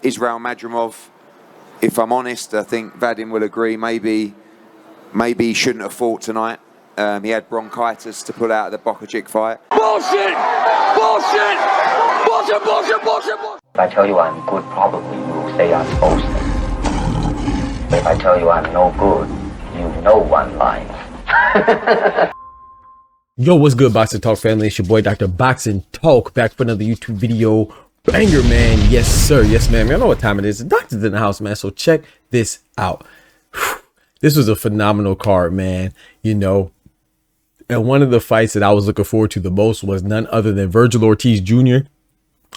ISRAIL MADRIMOV, if I'm honest, I think Vadim will agree, maybe he shouldn't have fought tonight. He had bronchitis to pull out of the Bakole fight. Bullshit! Bullshit! Bullshit, bullshit, bullshit, bullshit! If I tell you I'm good, probably you will say I'm boasting. But if I tell you I'm no good, you know one line. Yo, what's good, Boxing Talk family? It's your boy Dr. Boxing Talk, back for another YouTube video. Banger, man. Yes sir, yes ma'am. I know what time it is. The doctor's in the house, man, so check this out. This was a phenomenal card, man, you know. And one of the fights that I was looking forward to the most was none other than Vergil Ortiz Jr.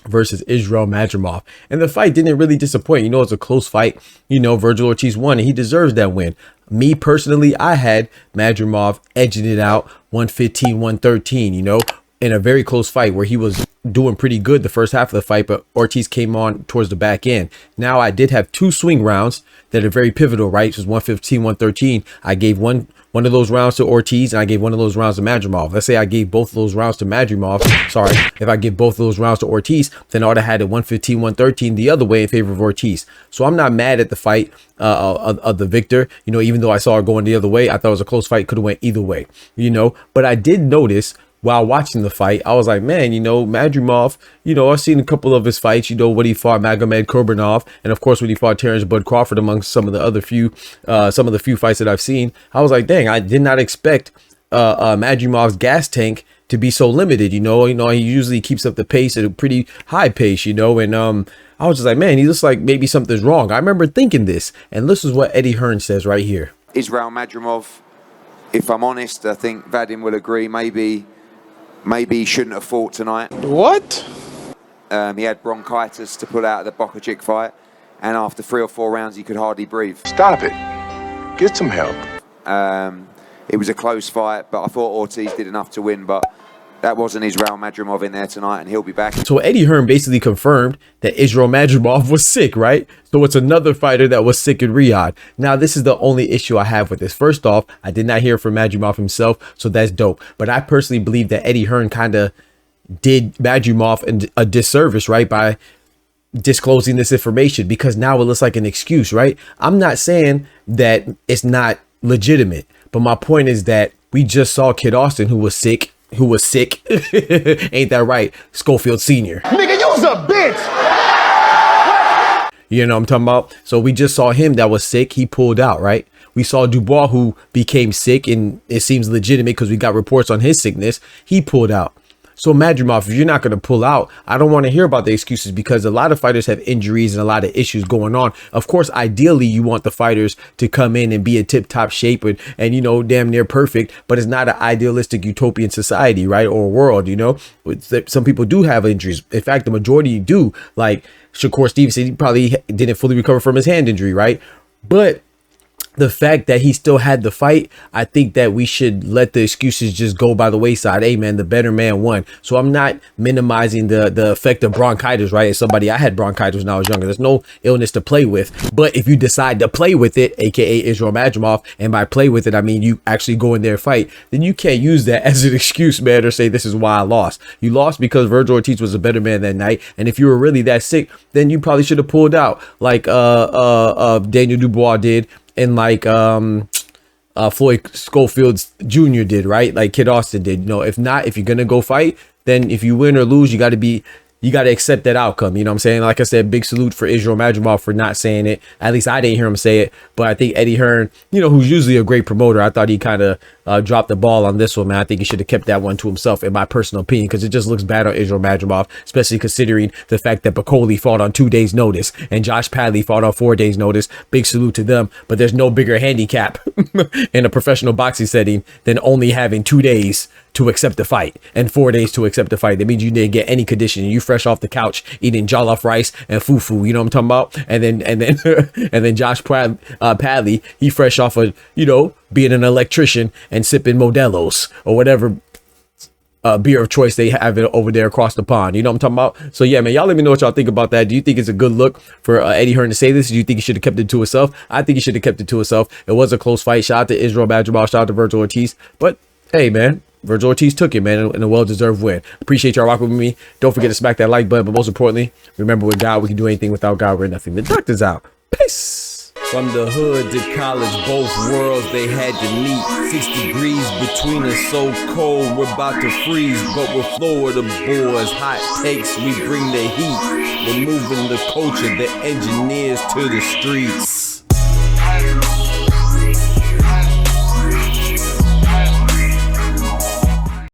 versus ISRAIL MADRIMOV. And the fight didn't really disappoint. You know, it's a close fight. You know, Vergil Ortiz won and he deserves that win. Me personally, I had Madrimov edging it out 115-113, you know, in a very close fight where he was doing pretty good the first half of the fight, but Ortiz came on towards the back end. Now I did have two swing rounds that are very pivotal, right? It was 115-113. I gave one of those rounds to Ortiz and I gave one of those rounds to Madrimov. Let's say I gave both of those rounds to Madrimov. Sorry, if I give both of those rounds to Ortiz, then I would have had it 115-113 the other way in favor of Ortiz. So I'm not mad at the fight of the victor. You know, even though I saw it going the other way, I thought it was a close fight, could have went either way, you know. But I did notice while watching the fight, I was like, man, you know, Madrimov, you know, I've seen a couple of his fights, you know, when he fought Magomed Kurbanov, and of course when he fought Terrence Bud Crawford, amongst some of the few fights that I've seen. I was like, dang, I did not expect Madrimov's gas tank to be so limited. You know, he usually keeps up the pace at a pretty high pace, you know, and I was just like, man, he looks like maybe something's wrong. I remember thinking this, and this is what Eddie Hearn says right here. ISRAIL MADRIMOV, if I'm honest, I think Vadim will agree, maybe he shouldn't have fought tonight. What? He had bronchitis to pull out of the Bakole fight, and after 3 or 4 rounds, he could hardly breathe. Stop it. Get some help. It was a close fight, but I thought Ortiz did enough to win, but that wasn't ISRAIL MADRIMOV in there tonight, and he'll be back. So Eddie Hearn basically confirmed that ISRAIL MADRIMOV was sick, right? So it's another fighter that was sick in Riyadh. Now, this is the only issue I have with this. First off, I did not hear from Madrimov himself, so that's dope. But I personally believe that Eddie Hearn kind of did Madrimov a disservice, right, by disclosing this information, because now it looks like an excuse, right? I'm not saying that it's not legitimate, but my point is that we just saw Kid Austin, who was sick. Ain't that right? Schofield Sr. Nigga, you's a bitch! You know what I'm talking about? So we just saw him that was sick. He pulled out, right? We saw Dubois, who became sick, and it seems legitimate because we got reports on his sickness. He pulled out. So Madrimov, if you're not going to pull out, I don't want to hear about the excuses, because a lot of fighters have injuries and a lot of issues going on. Of course, ideally, you want the fighters to come in and be in tip-top shape and you know, damn near perfect, but it's not an idealistic utopian society, right? Or world, you know? Some people do have injuries. In fact, the majority do. Like Shakur Stevenson, he probably didn't fully recover from his hand injury, right? But the fact that he still had the fight, I think that we should let the excuses just go by the wayside. Hey man, the better man won. So I'm not minimizing the effect of bronchitis, right? As somebody, I had bronchitis when I was younger. There's no illness to play with. But if you decide to play with it, aka ISRAIL MADRIMOV, and by play with it, I mean you actually go in there and fight, then you can't use that as an excuse, man, or say this is why I lost. You lost because Vergil Ortiz was a better man that night. And if you were really that sick, then you probably should have pulled out like Daniel Dubois did, and like Floyd Schofield Jr. did, right? Like Kid Austin did. You know, if not, if you're gonna go fight, then if you win or lose, you got to accept that outcome. You know what I'm saying? Like I said, big salute for ISRAIL MADRIMOV for not saying it. At least I didn't hear him say it. But I think Eddie Hearn, you know, who's usually a great promoter, I thought he kind of dropped the ball on this one, man. I think he should have kept that one to himself, in my personal opinion, because it just looks bad on ISRAIL MADRIMOV, especially considering the fact that Bakole fought on 2 days' notice and Josh Padley fought on 4 days' notice. Big salute to them. But there's no bigger handicap in a professional boxing setting than only having 2 days to accept the fight and 4 days to accept the fight. That means you didn't get any conditioning. You fresh off the couch eating jollof rice and fufu, you know what I'm talking about? And then and then Josh Padley, he fresh off of, you know, being an electrician and sipping Modelo's or whatever beer of choice they have it over there across the pond. You know what I'm talking about? So yeah, man, y'all let me know what y'all think about that. Do you think it's a good look for Eddie Hearn to say this? Do you think he should have kept it to himself? I think he should have kept it to himself. It was a close fight. Shout out to ISRAIL MADRIMOV. Shout out to Vergil Ortiz. But hey, man, Virgil Ortiz took it, man, in a well-deserved win. Appreciate y'all rocking with me. Don't forget to smack that like button, but most importantly, remember with God, we can do anything. Without God, we're nothing. The doctor's out. Peace. From the hood to college, both worlds they had to meet. 6 degrees between us, so cold, we're about to freeze. But we're Florida boys, hot takes, we bring the heat. We're moving the culture, the engineers to the streets.